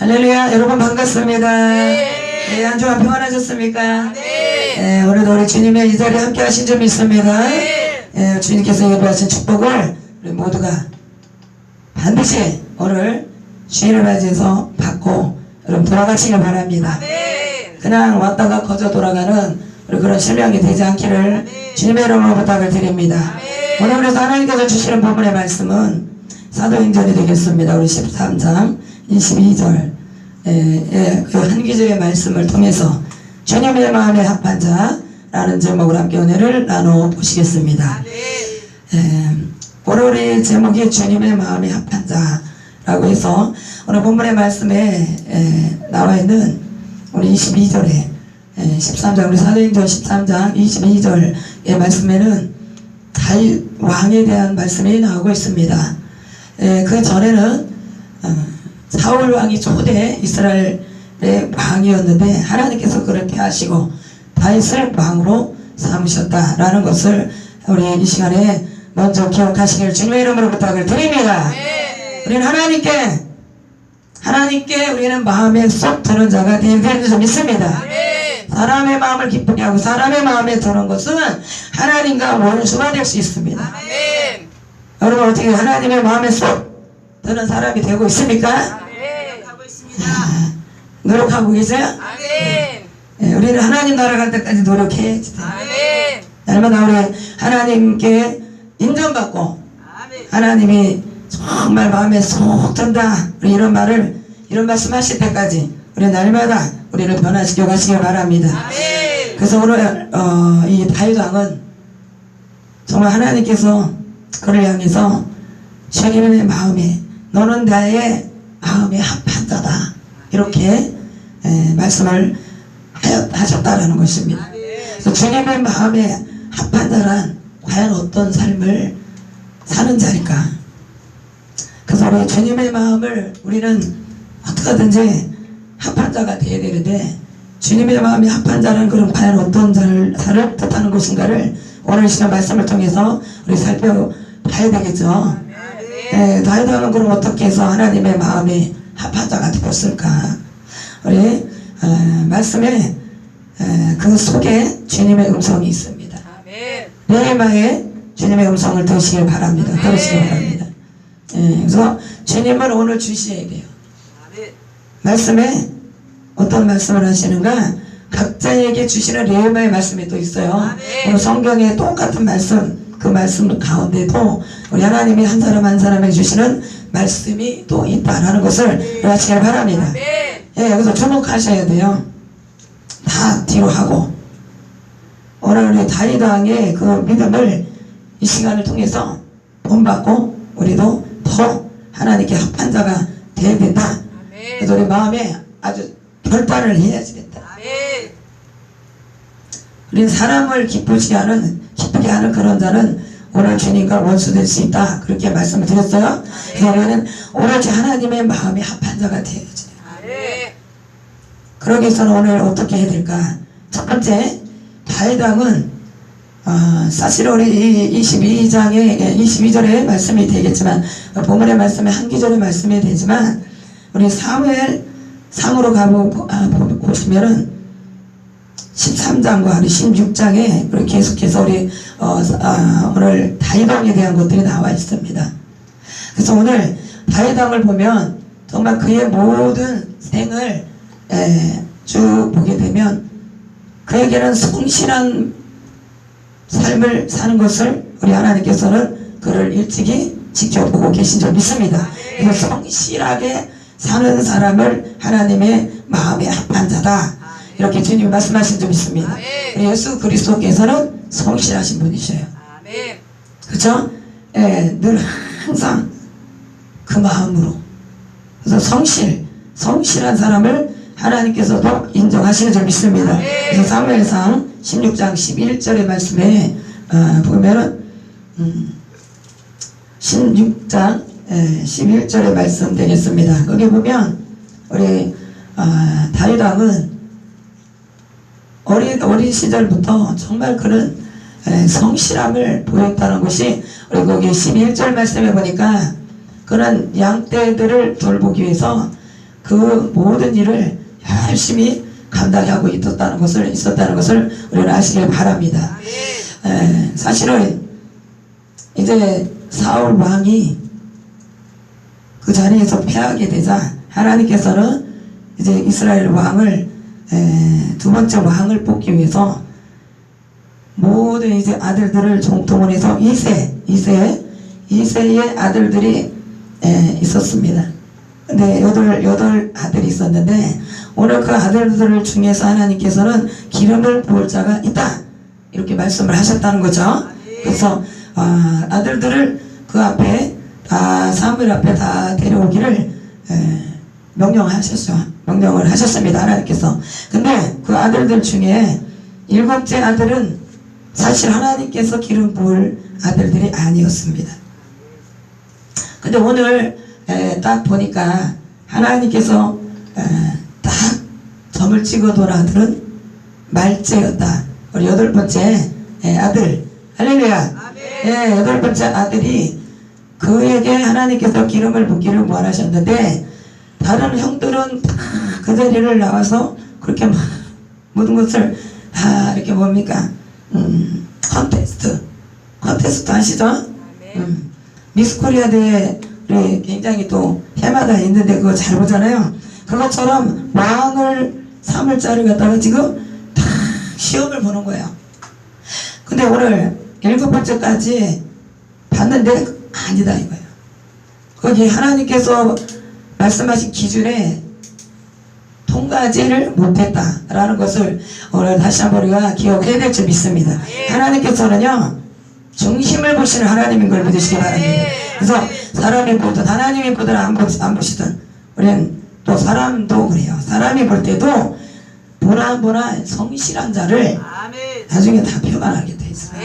할렐루야. 여러분 반갑습니다. 네, 한 주간 평안하셨습니까? 네, 오늘도 우리 주님의 이 자리에 함께 하신 줄 믿습니다. 네, 주님께서 예배하신 축복을 우리 모두가 반드시 오늘 주일을 맞이해서 받고 여러분 돌아가시길 바랍니다. 그냥 왔다가 거저 돌아가는 우리 그런 실명이 되지 않기를 주님의 이름으로 부탁을 드립니다. 오늘 그래서 하나님께서 주시는 본문의 말씀은 사도행전이 되겠습니다. 우리 13장 22절 그 한 기절의 말씀을 통해서 주님의 마음에 합한 자라는 제목으로 함께 은혜를 나눠보시겠습니다. 오늘의 제목이 주님의 마음에 합한 자라고 해서 오늘 본문의 말씀에 나와 있는 우리 22절에 13장 우리 사도행전 13장 22절의 말씀에는 다윗 왕에 대한 말씀이 나오고 있습니다. 그 전에는 사울 왕이 초대 이스라엘의 왕이었는데 하나님께서 그렇게 하시고 다윗을 왕으로 삼으셨다라는 것을 우리 이 시간에 먼저 기억하시길 주님의 이름으로 부탁을 드립니다. 우리는 하나님께 우리는 마음에 쏙 드는 자가 되는 줄 믿습니다. 사람의 마음을 기쁘게 하고 사람의 마음에 드는 것은 하나님과 원수가 될 수 있습니다. 여러분 어떻게 하나님의 마음에 쏙 드는 사람이 되고 있습니까? 노력하고 계세요? 우리는 하나님 나라 갈 때까지 노력해야지. 날마다 우리 하나님께 인정받고 하나님이 정말 마음에 쏙 든다 이런 말씀 하실 때까지 우리 날마다 우리를 변화시켜 가시길 바랍니다. 그래서 오늘 이 다윗 왕은 정말 하나님께서 그를 향해서 주님의 마음에 너는 나의 마음에 합한 자다 이렇게 말씀을 하셨다라는 것입니다. 그래서 주님의 마음에 합한 자란 과연 어떤 삶을 사는 자일까? 그래서 우리 주님의 마음을 우리는 어떻게든지 합한 자가 되어야 되는데 주님의 마음에 합한 자는 그럼 과연 어떤 자를 뜻하는 것인가를 오늘 시간 말씀을 통해서 우리 살펴봐야 되겠죠. 다윗 왕은 그럼 어떻게 해서 하나님의 마음에 합한 자가 되었을까? 우리 말씀에 그 속에 주님의 음성이 있습니다. 네헤마의 주님의 음성을 들으시길 바랍니다. 그래서 주님은 오늘 주셔야 돼요. 말씀에 어떤 말씀을 하시는가? 각자에게 주시는 네헤마의 말씀이 또 있어요. 오늘 성경에 똑같은 말씀, 그 말씀 가운데도 우리 하나님이 한 사람 한 사람에게 주시는 말씀이 또 있다라는 것을 아시길 바랍니다. 그래서 주목하셔야 돼요. 다 뒤로 하고 오늘 우리 다윗 왕의 그 믿음을 이 시간을 통해서 본받고 우리도 더 하나님께 합한 자가 되어야 된다. 그래서 우리 마음에 아주 결단을 해야지 된다. 우리는 사람을 기쁘게 하는 그런 자는 오늘 주님과 원수 될 수 있다. 그렇게 말씀을 드렸어요. 그래서 우리는 오로지 하나님의 마음에 합한 자가 되어야지. 그러기 위해서는 오늘 어떻게 해야 될까? 첫 번째, 다윗 왕은 사실 우리 22절의 말씀이 되겠지만 본문의 말씀에 한 기절의 말씀이 되지만 우리 사무엘 상으로 보시면은 13장과 16장에 우리 계속해서 우리 오늘 다윗 왕에 대한 것들이 나와 있습니다. 그래서 오늘 다윗 왕을 보면 정말 그의 모든 생을 쭉 보게 되면 그에게는 성실한 삶을 사는 것을 우리 하나님께서는 그를 일찍이 지켜보고 계신 줄 믿습니다. 그래서 성실하게 사는 사람을 하나님의 마음에 합한 자다 이렇게 주님이 말씀하신 줄 믿습니다. 예수 그리스도께서는 성실하신 분이셔요. 그렇죠? 늘 항상 그 마음으로 그래서 성실한 사람을 하나님께서도 인정하시는 줄 믿습니다. 그래서 사무엘상 16장 11절의 말씀에 보면은 16장 11절의 말씀 되겠습니다. 거기 보면 우리 다윗 왕은 어린 시절부터 정말 그는 성실함을 보였다는 것이 우리 거기 11절 말씀에 보니까 그는 양떼들을 돌보기 위해서 그 모든 일을 열심히 감당하고 있었다는 것을 우리는 아시길 바랍니다. 사실은 이제 사울 왕이 그 자리에서 패하게 되자 하나님께서는 이제 이스라엘 왕을 두 번째 왕을 뽑기 위해서 모든 이제 아들들을 동원해서 2세의 아들들이 있었습니다. 근데 여덟 아들이 있었는데 오늘 그 아들들 중에서 하나님께서는 기름을 부을 자가 있다 이렇게 말씀을 하셨다는 거죠. 그래서 아들들을 그 앞에 다 사무엘 앞에 다 데려오기를 명령을 하셨습니다. 하나님께서. 근데 그 아들들 중에 7째 아들은 사실 하나님께서 기름 부을 아들들이 아니었습니다. 근데 오늘 딱 보니까 하나님께서 딱 점을 찍어둔 아들은 말째였다. 우리 8번째 아들, 할렐루야. 8번째 아들이 그에게 하나님께서 기름을 붓기를 원하셨는데 다른 형들은 다 그 자리를 나와서 그렇게 막 모든 것을 다 이렇게 뭡니까 컨테스트 아시죠? 미스 코리아 대회 굉장히 또 해마다 있는데 그거 잘 보잖아요. 그것처럼 왕을 삼을 자를 갖다가 지금 다 시험을 보는 거예요. 근데 오늘 7번째까지 봤는데 아니다 이거예요. 거기 하나님께서 말씀하신 기준에 통과하지를 못했다라는 것을 오늘 다시 한번 우리가 기억해야 될 줄 믿습니다. 하나님께서는요 중심을 보시는 하나님인 걸 믿으시기 바랍니다. 그래서 사람이 보든 하나님이 보든 안 보시든 우리는 또 사람도 그래요. 사람이 볼 때도 보나 성실한 자를 나중에 다 표방하게 돼 있어요.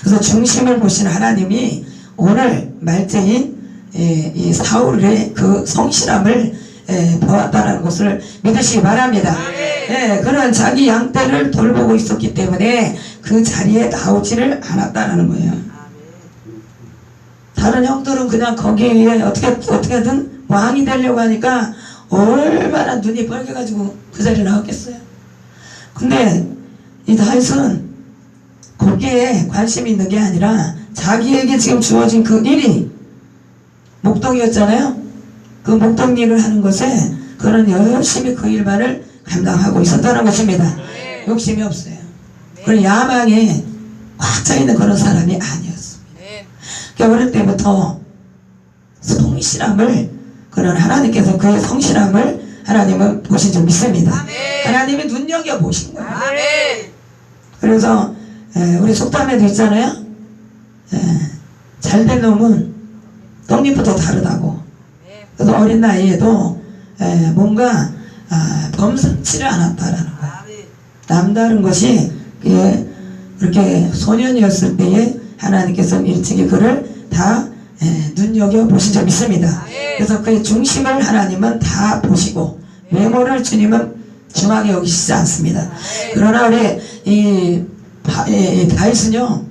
그래서 중심을 보시는 하나님이 오늘 말째인 이 사울의 그 성실함을 보았다는 것을 믿으시기 바랍니다. 그는 자기 양떼를 돌보고 있었기 때문에 그 자리에 나오지를 않았다는 거예요. 다른 형들은 그냥 거기에 어떻게든 왕이 되려고 하니까 얼마나 눈이 빨개가지고 그 자리에 나왔겠어요. 근데 이 다윗은 거기에 관심이 있는 게 아니라 자기에게 지금 주어진 그 일이 목동이었잖아요. 그 목동 일을 하는 것에 그는 열심히 그 일만을 감당하고 있었다는 것입니다. 욕심이 없어요. 그런 야망에 꽉 차있는 그런 사람이 아니었습니다. 그러니까 어릴 때부터 성실함을 그런 하나님께서 그의 성실함을 하나님은 보신 줄 믿습니다. 하나님이 눈여겨보신 거예요. 그래서 우리 속담에도 있잖아요. 잘된 놈은 떡잎부터 다르다고. 그래서 어린 나이에도 뭔가 범상치를 않았다라는 거예요. 남다른 것이 그렇게 소년이었을 때에 하나님께서 일찍이 그를 다 눈여겨보신 줄 믿습니다. 그래서 그의 중심을 하나님은 다 보시고 외모를 주님은 중하게 여기시지 않습니다. 그러나 우리 이 다윗은요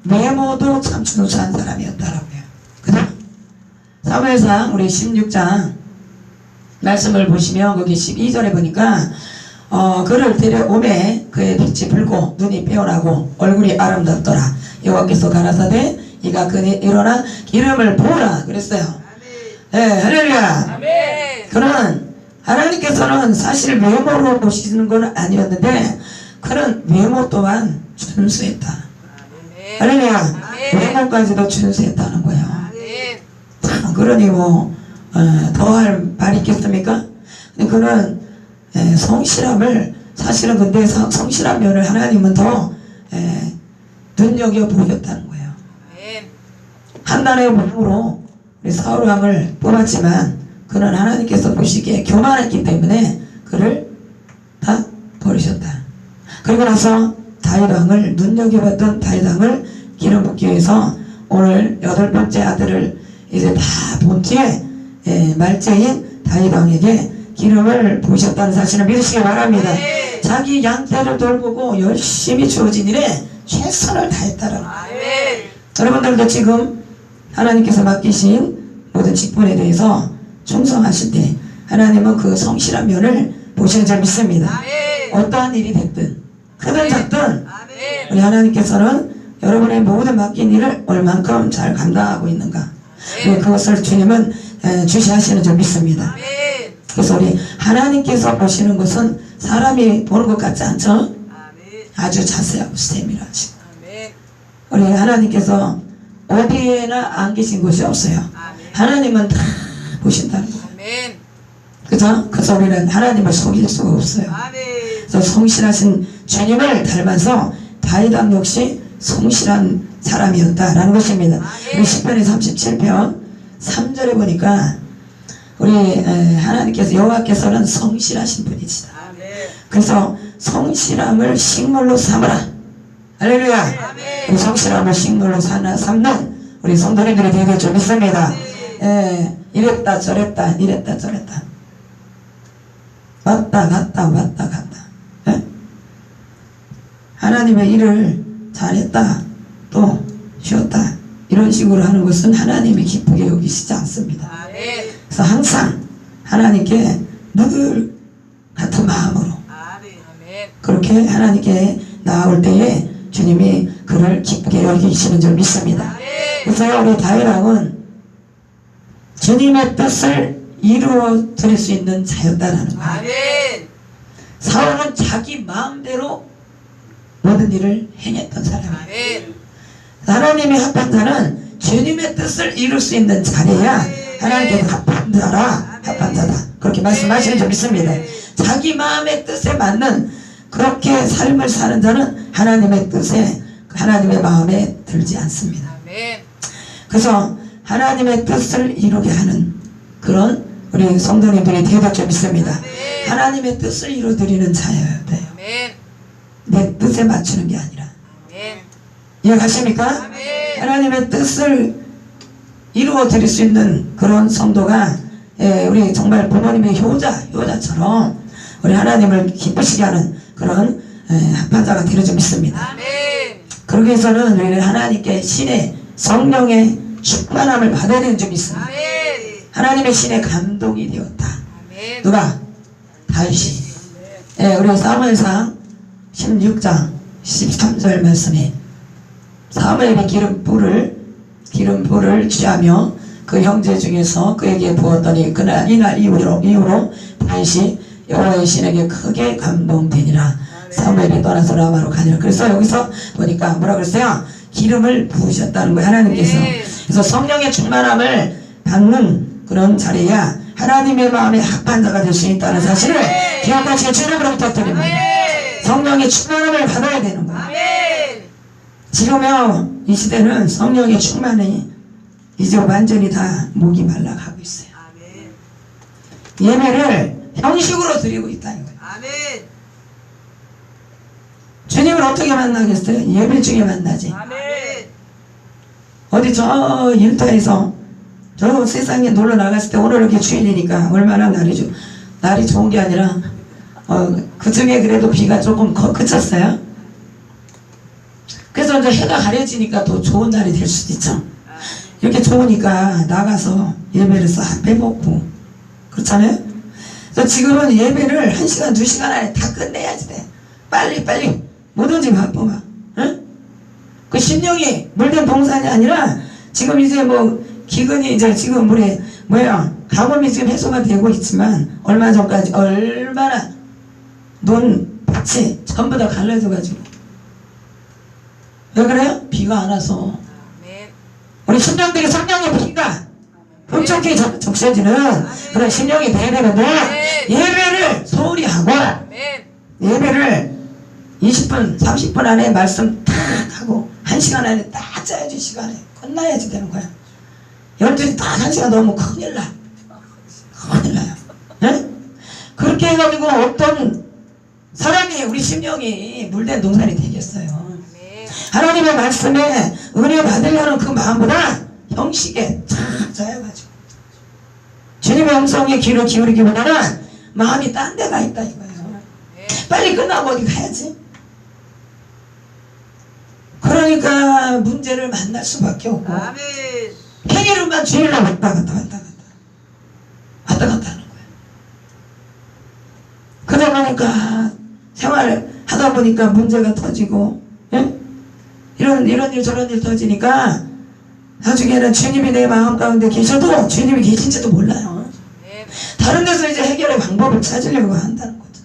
외모도 참 준수한 사람이었다라고요. 그죠? 사무엘상 우리 16장 말씀을 보시면 거기 12절에 보니까 그를 데려오매 그의 빛이 불고 눈이 빼어나고 얼굴이 아름답더라. 여호와께서 가라사대 이가 그에 일어나 기름을 부으라 그랬어요. 할렐루야. 그는 하나님께서는 사실 외모로 보시는 건 아니었는데 그는 외모 또한 준수했다. 할렐루야. 외모까지도 준수했다는 거예요. 그러니 더할 말이 있겠습니까? 그는 성실함을 사실은 근데 성실한 면을 하나님은 더 눈여겨보셨다는 거예요. 한나라의 몸으로 우리 사울 왕을 뽑았지만 그는 하나님께서 보시기에 교만했기 때문에 그를 다 버리셨다. 그리고 나서 다윗 왕을 눈여겨봤던 다윗 왕을 기름 붓기 위해서 오늘 8번째 아들을 이제 다 본 뒤에 말째인 다윗 왕에게 기름을 부으셨다는 사실을 믿으시기 바랍니다. 자기 양떼를 돌보고 열심히 주어진 일에 최선을 다했다라는 거예요. 여러분들도 지금 하나님께서 맡기신 모든 직분에 대해서 충성하실 때 하나님은 그 성실한 면을 보시는 줄 믿습니다. 어떠한 일이 됐든 크든 작든 우리 하나님께서는 여러분의 모든 맡긴 일을 얼만큼 잘 감당하고 있는가, 그것을 주님은 주시하시는 줄 믿습니다. 그래서 우리 하나님께서 보시는 것은 사람이 보는 것 같지 않죠? 아주 자세하고 세밀하시고, 우리 하나님께서 어디에나 안 계신 곳이 없어요. 하나님은 다 보신다는 거예요. 그죠? 그래서 우리는 하나님을 속일 수가 없어요. 그래서 성실하신 주님을 닮아서 다윗 왕 역시 성실한 사람이었다라는 것입니다. 우리 시편의 37편 3절에 보니까 우리 하나님께서 여호와께서는 성실하신 분이시다. 그래서 성실함을 식물로 삼으라. 할렐루야. 우리 성실함을 식물로 삼는 우리 성도님들이 되게 좀 믿습니다. 이랬다 저랬다 이랬다 저랬다 왔다 갔다 왔다 갔다, 하나님의 일을 잘했다 또 쉬었다 이런 식으로 하는 것은 하나님이 기쁘게 여기시지 않습니다. 그래서 항상 하나님께 늘 같은 마음으로 그렇게 하나님께 나아올 때에 주님이 그를 기쁘게 여기시는 줄 믿습니다. 그래서 우리 다윗 왕은 주님의 뜻을 이루어 드릴 수 있는 자였다라는 거예요. 사울은 자기 마음대로 모든 일을 행했던 사람이에요. 하나님이 합한 자는 주님의 뜻을 이룰 수 있는 자리야 하나님께서 합한 자라, 합한 자다 그렇게 말씀하시는 줄 믿습니다. 자기 마음의 뜻에 맞는 그렇게 삶을 사는 자는 하나님의 뜻에, 하나님의 마음에 들지 않습니다. 그래서 하나님의 뜻을 이루게 하는 그런 우리 성도님들이 되어야 좀 믿습니다. 하나님의 뜻을 이루어드리는 자여야 돼요. 내 뜻에 맞추는 게 아니라. 이해가십니까? 하나님의 뜻을 이루어드릴 수 있는 그런 성도가 우리 정말 부모님의 효자처럼 우리 하나님을 기쁘시게 하는 그런 합한 자가 되려 좀 믿습니다. 그러기 위해서는 우리는 하나님께 신의 성령의 충만함을 받아야 되는 줄 믿습니다. 하나님의 신의 감동이 되었다. 누가? 다윗이. 우리 사무엘상 16장 13절 말씀에 사무엘이 기름불을 취하며 그 형제 중에서 그에게 부었더니 이날 이후로 다윗이 여호와의 신에게 크게 감동되니라. 사무엘이 떠나서 라마로 가니라. 그래서 여기서 보니까 뭐라 그랬어요? 기름을 부으셨다는 거예요, 하나님께서. 그래서 성령의 충만함을 받는 그런 자리야 하나님의 마음에 합한 자가 될 수 있다는 사실을 기억하시게 주님으로 부탁드립니다. 성령의 충만함을 받아야 되는 거예요. 지금요 이 시대는 성령의 충만이 이제 완전히 다 목이 말라가고 있어요. 예배를 형식으로 드리고 있다는 거예요. 주님을 어떻게 만나겠어요? 예배 중에 만나지. 어디 저 일터에서 저 세상에 놀러 나갔을 때 오늘 이렇게 주일이니까 얼마나 날이 좋은 게 아니라 그 중에 그래도 비가 조금 그쳤어요. 그래서 이제 해가 가려지니까 더 좋은 날이 될 수도 있죠. 이렇게 좋으니까 나가서 예배를 싹 빼먹고 그렇잖아요. 그래서 지금은 예배를 1시간 2시간 안에 다 끝내야지 돼. 빨리 뭐든지 바쁘마. 응? 그 심령이 물된 동산이 아니라 지금 이제 뭐 기근이 이제 지금 물에 가뭄이 지금 해소가 되고 있지만 얼마 전까지 얼마나 논밭이 전부 다 갈라져가지고 왜 그래요? 비가 안 와서. 우리 심령들이 성령의 비가 엄청나게 적셔지는 그런 심령이 돼야 되는데 예배를 소홀히 하고 예배를 20분 30분 안에 말씀 딱 하고 1시간 안에 딱 짜야지 시간에 끝나야지 되는 거야. 12시 딱 1시간 넘으면 큰일 나요. 네? 그렇게 해가지고 어떤 사람이 우리 심령이 물된 동산이 되겠어요. 하나님의 말씀에 은혜 받으려는 그 마음보다 형식에 쫙 짜여가지고 주님의 음성에 귀를 기울이기보다는 마음이 딴 데가 있다 이거예요. 빨리 끝나고 어디 가야지. 그러니까 문제를 만날 수밖에 없고 평일에만 주일날 왔다 갔다 하는 거예요. 그러니까 생활하다 보니까 문제가 터지고, 예? 이런 일 저런 일 터지니까 나중에는 주님이 내 마음 가운데 계셔도 주님이 계신지도 몰라요. 다른 데서 이제 해결의 방법을 찾으려고 한다는 거죠.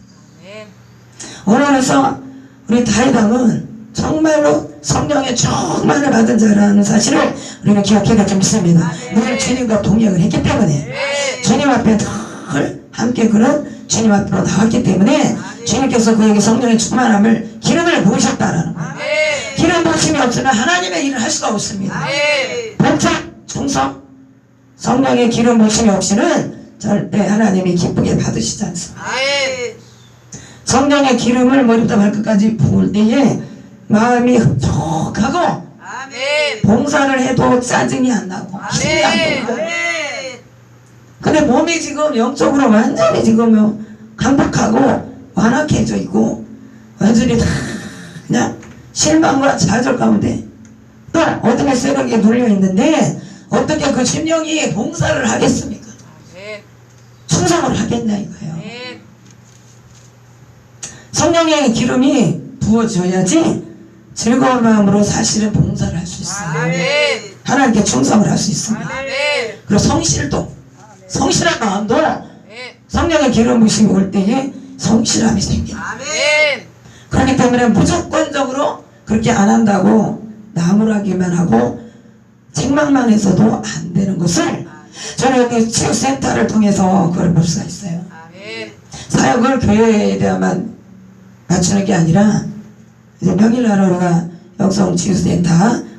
오늘에서 우리 다윗왕은 정말로 성령의 충만을 받은 자라는 사실을 우리는 기억해야 좀 있습니다. 늘 주님과 동행을 했기 때문에, 주님 앞에 늘 함께 그런 주님 앞으로 나왔기 때문에 주님께서 그에게 성령의 충만함을 기름을 부으셨다라는 거예요. 기름 부으심이 없으면 하나님의 일을 할 수가 없습니다. 봉착, 충성, 성령의 기름 부으심이 없이는 절대 하나님이 기쁘게 받으시지 않습니다. 성령의 기름을 머리부터 발끝까지 부을 때에 마음이 흡족하고 봉사를 해도 짜증이 안 나고 힘이 안 들고, 근데 몸이 지금 영적으로 완전히 지금 강박하고 완악해져 있고 완전히 다 그냥 실망과 좌절 가운데 또 어둠의 세력에 눌려 있는데 어떻게 그 심령이 봉사를 하겠습니까? 충성을 하겠냐 이거예요. 성령의 기름이 부어져야지 즐거운 마음으로 사실은 봉사를 할 수 있어요. 하나님께 충성을 할 수 있습니다. 그리고 성실한 마음도 성령의 기름 부으심이 올 때에 성실함이 생깁니다. 그렇기 때문에 무조건적으로 그렇게 안 한다고 나무라기만 하고 책망만 해서도 안 되는 것을 저는 여기 치유센터를 통해서 그걸 볼 수가 있어요. 사역을 교회에 대한만 맞추는 게 아니라 이제 명일날 우리가 역성치유센터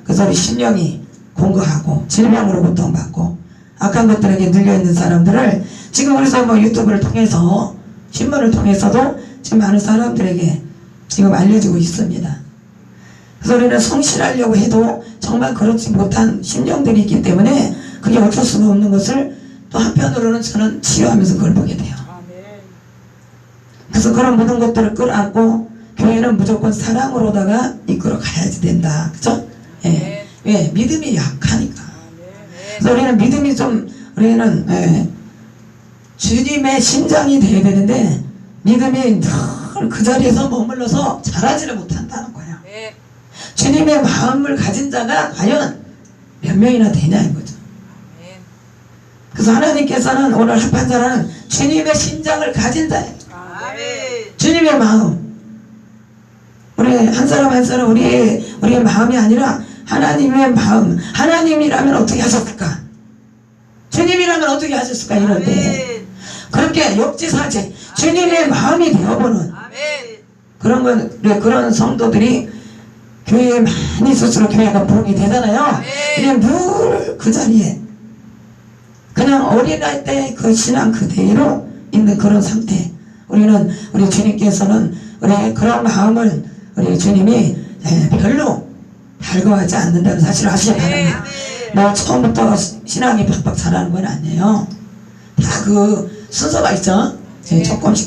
그래서 우리 심령이 공부하고 질병으로 고통받고 악한 것들에게 눌려있는 사람들을 지금 그래서 뭐 유튜브를 통해서 신문을 통해서도 지금 많은 사람들에게 지금 알려지고 있습니다. 그래서 우리는 성실하려고 해도 정말 그렇지 못한 심령들이 있기 때문에 그게 어쩔 수가 없는 것을 또 한편으로는 저는 치유하면서 그걸 보게 돼요. 그래서 그런 모든 것들을 끌어안고 교회는 무조건 사랑으로다가 이끌어 가야지 된다. 그죠? 예. 왜? 믿음이 약하니까. 그래서 우리는 믿음이 좀, 우리는, 주님의 심장이 되어야 되는데, 믿음이 늘 그 자리에서 머물러서 자라지를 못한다는 거예요. 주님의 마음을 가진 자가 과연 몇 명이나 되냐, 이거죠. 그래서 하나님께서는 오늘 합한 자라는 주님의 심장을 가진 자예요. 주님의 마음. 우리 한 사람 한 사람 우리의 마음이 아니라 하나님의 마음. 하나님이라면 어떻게 하셨을까? 주님이라면 어떻게 하셨을까? 이런데 그렇게 역지사지 주님의 마음이 되어보는 그런 성도들이 교회에 많이 있을수록 교회가 부흥이 되잖아요. 그냥 늘 그 자리에 그냥 어린아이 때 그 신앙 그대로 있는 그런 상태. 우리 주님께서는 우리 그런 마음을 우리 주님이 별로 달궈하지 않는다는 사실을 아시기 바랍니다. 뭐 처음부터 신앙이 팍팍 자라는 건 아니에요. 다 그 순서가 있죠.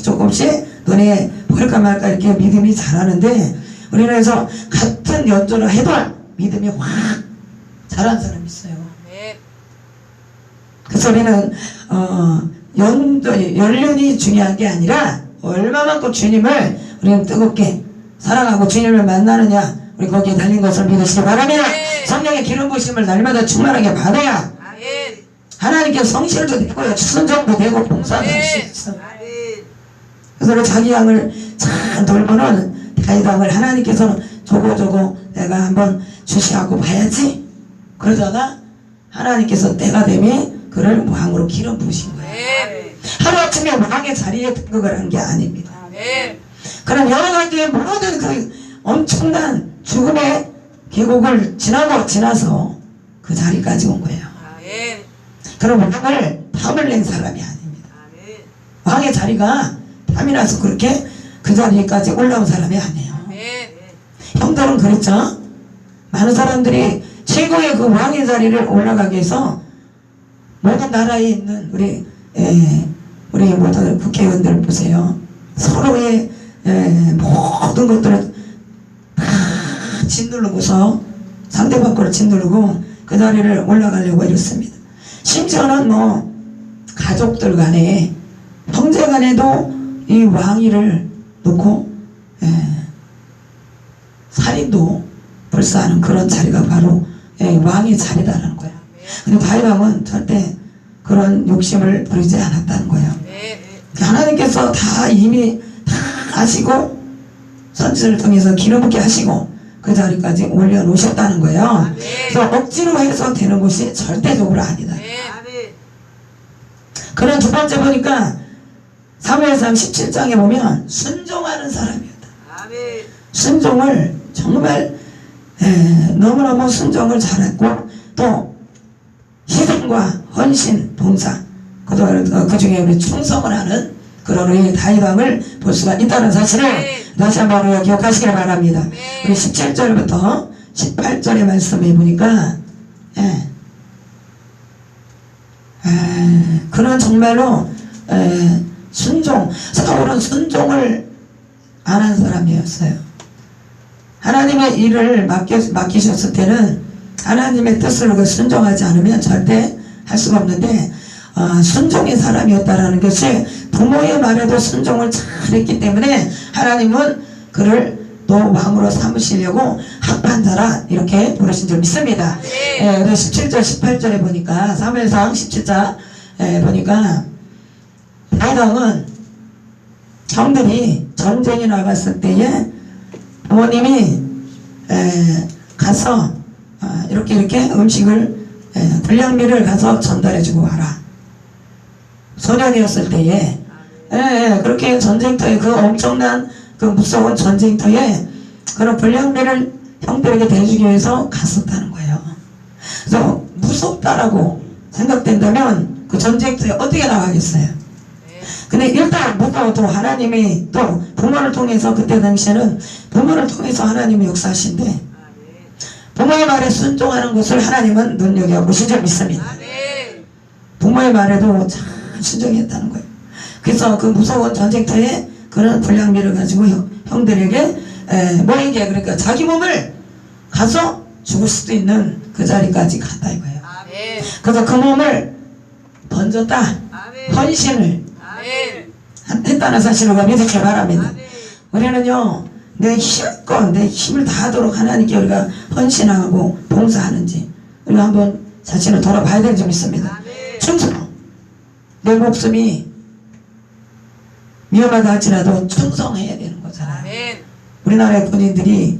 조금씩 눈에 보일까 말까 이렇게 믿음이 자라는데 우리는 그래서 같은 연조를 해도 믿음이 확 자라는 사람이 있어요. 그래서 우리는 연륜이 중요한 게 아니라 얼마만큼 주님을 우리는 뜨겁게 사랑하고 주님을 만나느냐 우리 거기에 달린 것을 믿으시기 바랍니다. 성령의 기름 부으심을 날마다 충만하게 받아야 하나님께 성실도 되고요 순종도 되고 봉사도 할 수 있어요. 그래서 자기 양을 잘 돌보는 다윗왕을 하나님께서는 저거 내가 한번 주시하고 봐야지 그러다가 하나님께서 때가 되면 그를 왕으로 기름 부으신 거예요. 하루아침에 왕의 자리에 등극을 한 게 아닙니다. 그럼 여러 가지의 모든 그 엄청난 죽음의 계곡을 지나서 그 자리까지 온 거예요. 그럼 왕을 탐을 낸 사람이 아닙니다. 왕의 자리가 탐이 나서 그렇게 그 자리까지 올라온 사람이 아니에요. 형들은 그랬죠. 많은 사람들이 최고의 그 왕의 자리를 올라가기 위해서 모든 나라에 있는 우리 모든 국회의원들 보세요. 서로의 모든 것들을 다 짓누르고서 상대방 거를 짓누르고 그 자리를 올라가려고 이렇습니다. 심지어는 뭐 가족들 간에 형제 간에도 이 왕위를 놓고 살인도 불사하는 그런 자리가 바로 왕의 자리다라는 거예요. 근데 다윗 왕은 절대 그런 욕심을 부리지 않았다는 거예요. 하나님께서 다 이미 다 아시고 선지자를 통해서 기름붓게 하시고 그 자리까지 올려놓으셨다는 거예요. 그래서 억지로 해서 되는 것이 절대적으로 아니다. 그런 두 번째 보니까 사무엘상 17장에 보면 순종하는 사람이었다. 순종을 정말 너무너무 순종을 잘했고 또 희생과 헌신, 봉사 그 중에 우리 충성을 하는 그런 우리 다윗 왕을 볼 수가 있다는 사실을 다시 한번 기억하시길 바랍니다. 우리 17절부터 18절의 말씀에 보니까 그런 정말로 순종, 사울은 순종을 안 한 사람이었어요. 하나님의 일을 맡기셨을 때는 하나님의 뜻을 순종하지 않으면 절대 할 수가 없는데 순종의 사람이었다라는 것이 부모의 말에도 순종을 잘했기 때문에 하나님은 그를 또 왕으로 삼으시려고 합한자라 이렇게 부르신 줄 믿습니다. 17절 18절에 보니까 사무엘상 17장 보니까 다윗 왕은 형들이 전쟁에 나갔을 때에 부모님이 가서 이렇게 음식을 불량미를 가서 전달해주고 와라. 소년이었을 때에 그렇게 전쟁터에 그 엄청난 그 무서운 전쟁터에 그런 불량미를 형들에게 대주기 위해서 갔었다는 거예요. 그래서 무섭다라고 생각된다면 그 전쟁터에 어떻게 나가겠어요? 근데 일단 무서워도 하나님이 또 부모를 통해서 그때 당시에는 부모를 통해서 하나님이 역사하신데 부모의 말에 순종하는 것을 하나님은 눈여겨보신 줄 믿습니다. 부모의 말에도 잘 순종했다는 거예요. 그래서 그 무서운 전쟁터에 그런 불량미를 가지고 형들에게 뭐에게 그러니까 자기 몸을 가서 죽을 수도 있는 그 자리까지 갔다 이거예요. 그래서 그 몸을 던졌다. 헌신을 했다는 사실을 믿으시기 바랍니다. 우리는요 내 힘껏 내 힘을 다하도록 하나님께 우리가 헌신하고 봉사하는지 우리가 한번 자신을 돌아봐야 될 점 있습니다. 충성. 내 목숨이 위험하다 할지라도 충성해야 되는 거잖아요. 우리나라의 군인들이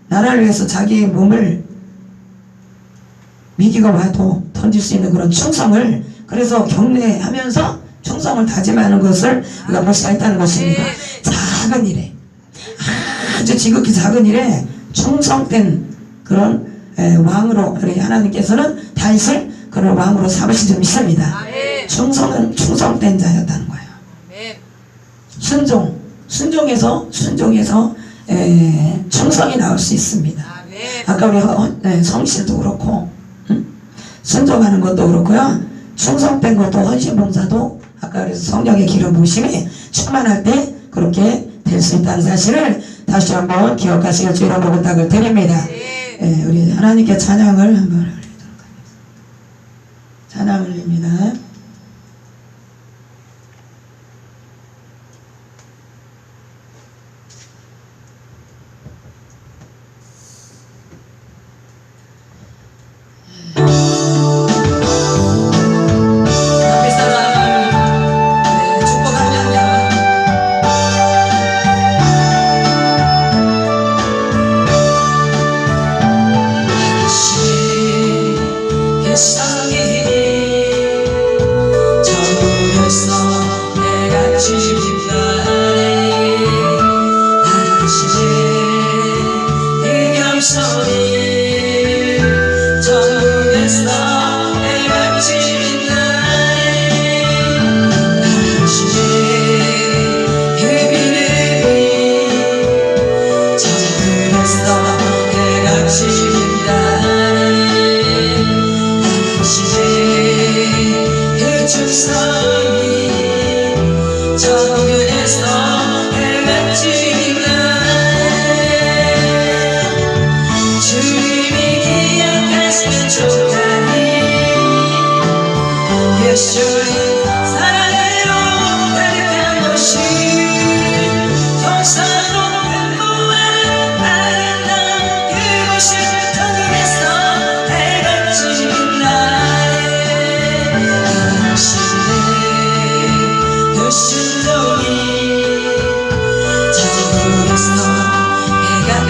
나라를 위해서 자기 몸을 위기가 와도 던질 수 있는 그런 충성을 그래서 경례하면서 충성을 다짐하는 것을 우리가 볼 수가 있다는 것입니다. 작은 일에 아주 지극히 작은 일에 충성된 그런 왕으로 우리 하나님께서는 다윗을 그런 왕으로 삼으신 줄 믿습니다. 충성은 충성된 자였다는 거예요. 순종에서 충성이 나올 수 있습니다. 아까 우리 성실도 그렇고 순종하는 것도 그렇고요. 충성된 것도 헌신봉사도 아까 그래서 성령의 기름 부으심이 충만할 때 그렇게 될 수 있다는 사실을 다시 한번 기억하시길 주의 이름으로 부탁을 드립니다. 우리 하나님께 찬양을 한번 올리도록 하겠습니다. 찬양 올립니다.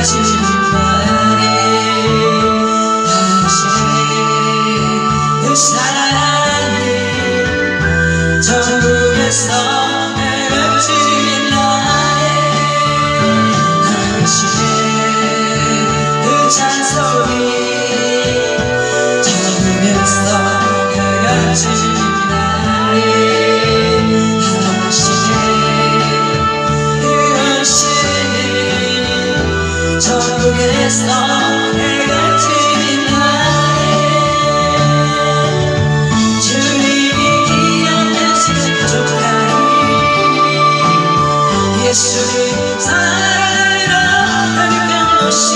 날에 당신의 그 사랑이 전국에서 헤어지는 날에 당신의 그 찬송이 전국에서 헤어지는 날에 당신의 그 헌신이 전국에서 헤어지는 날에 주님이 기억하시는 족하니 예수님 사랑으로 가득한 곳이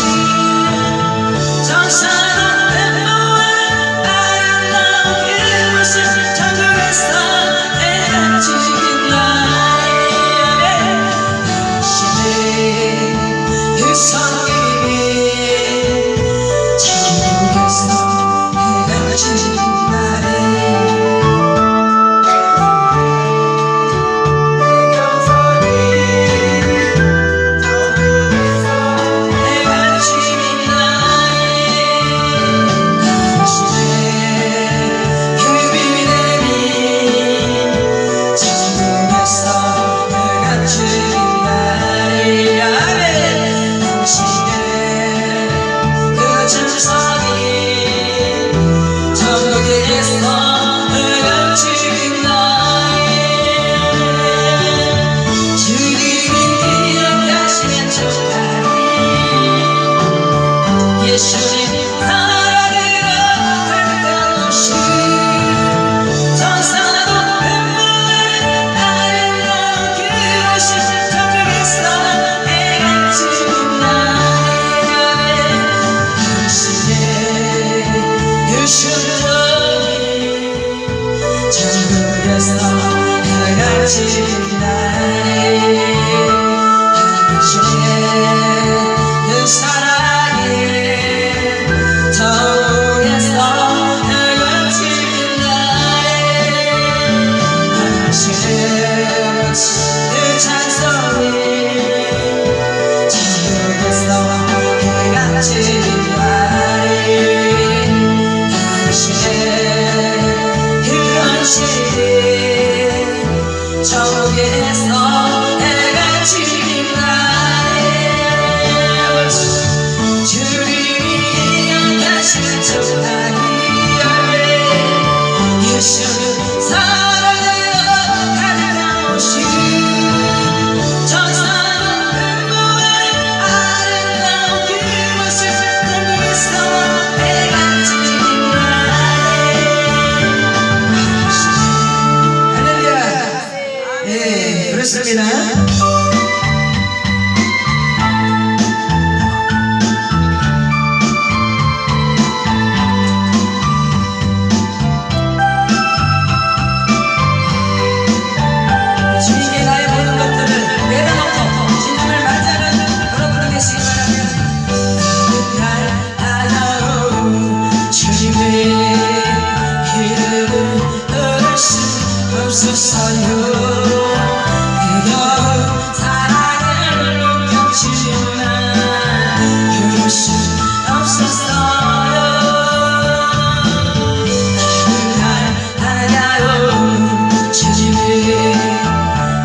정사는 뱀모와 아름다운 그곳을 전국에서 헤어지는 날에 당신의 그 성김이 전국에서 헤어지는 날에 예수님 사랑으로 가득한 곳이 정사도 뱀모의 아름다운 그곳이 전국에서 헤어지는 날에 당신의 그 심정이 전국에서 헤어지는 날에 당신의 그 사랑이 전국에서 헤어지는 날에 당신의 그 찬송이 전국에서 헤어지는 날에 당신의 그 헌신이 전국에서 헤어지는 날에 주님이 기억하시는 족하기에 예수는 사랑으로 가득한 곳이 정사는 뱀모의 아름다운 그곳을 전국에서 헤어지는 날에 할렐루야. 예, 그렇습니다. 주님께 나의 모든 것들을 내려놓고 주님을 맞이하는 여러분들 되시기 바랍니다. 날 다가온 주님의 이름을 들을 수 없었어요. 뜨거운 사랑을 느꼈지만 그럴 수 없었어요. 날 다가온 주님의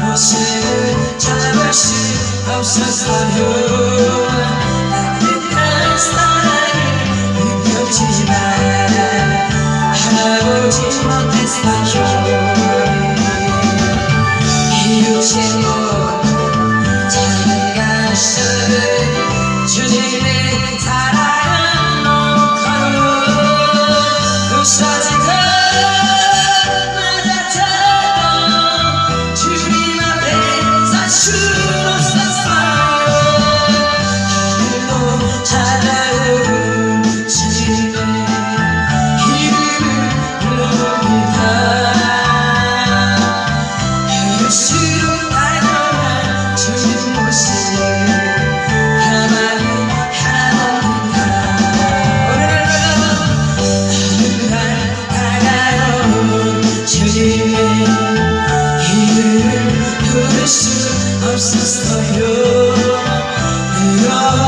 모습을 잡을 수 없었어요. 따뜻한 사랑을 느꼈지만 알아보지 못했어요. 이웃의 작은 가슴을 주님의 사랑을 놓고 부서지고 맞아쳐도 주님 앞에 설 수 없었어요. 하늘로 찾아온 주님의 이름을 부릅니다. 예수로 다가간 주님 모습 가만히 하나봅니다. 어느 날 다가온 주님의 이름을 부를 수 없었어요. 뜨거운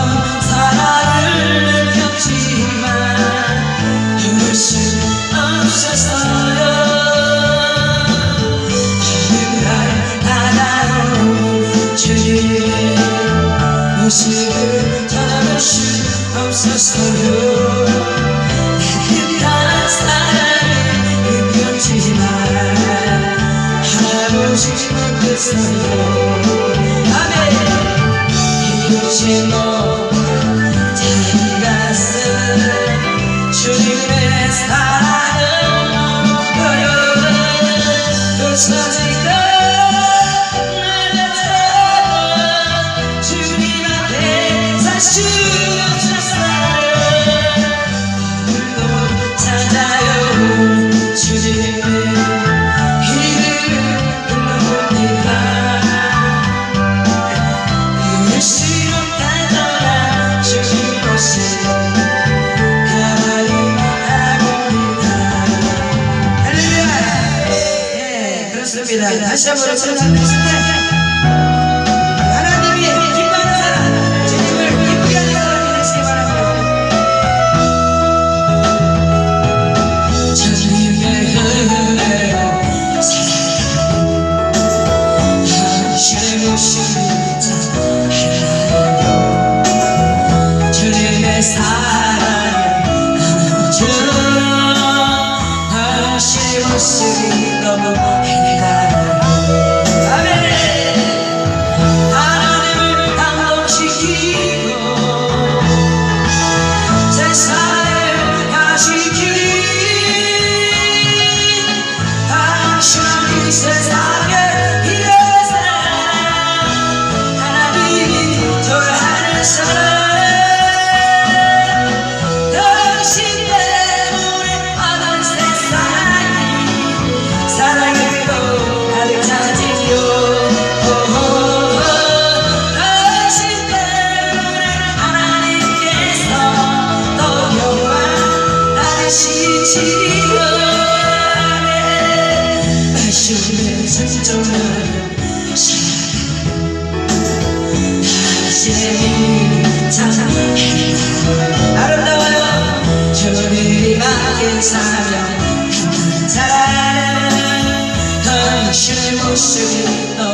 당신을 떠나갈 수 없었어요. 다른 사람이 느꼈지만 아버지 못했어요. 아멘. 이곳이 너 자기 가슴 주님의 사랑을 먹어요. 부서지고 날아가고 주님 앞에 살 수 없었어요. 오늘도 찾아요 주님의 이름 불러봅니다. 그릇으로 가져라 주님 것을 가만히 바라봅니다. 할렐루야. 예, 그렇습니다. 다시 한번 찬양하겠습니다. 하나님이 기뻐하는 사람, 주님을 기쁘게 하는 사람이 되시기 바랍니다. 주님의 은혜로 당신의 모습을 찬양하며 주님의 사랑을 나눠줘. 당신의 모습이 너무 행복하네. 아멘. 하나님을 감동시키고 세상을 가시키니 당신이 세상에 이래서 하나님이 좋아하는 사람. 당신 때문에 어떤 세상이 사랑으로 가득 차지요. 당신 때문에 하나님께서 또 영광 받으시지요. 말씀의 순종을 당신이 참 아름다워요. 주님이 맡긴 사명 사랑하는 당신의 모습이 너무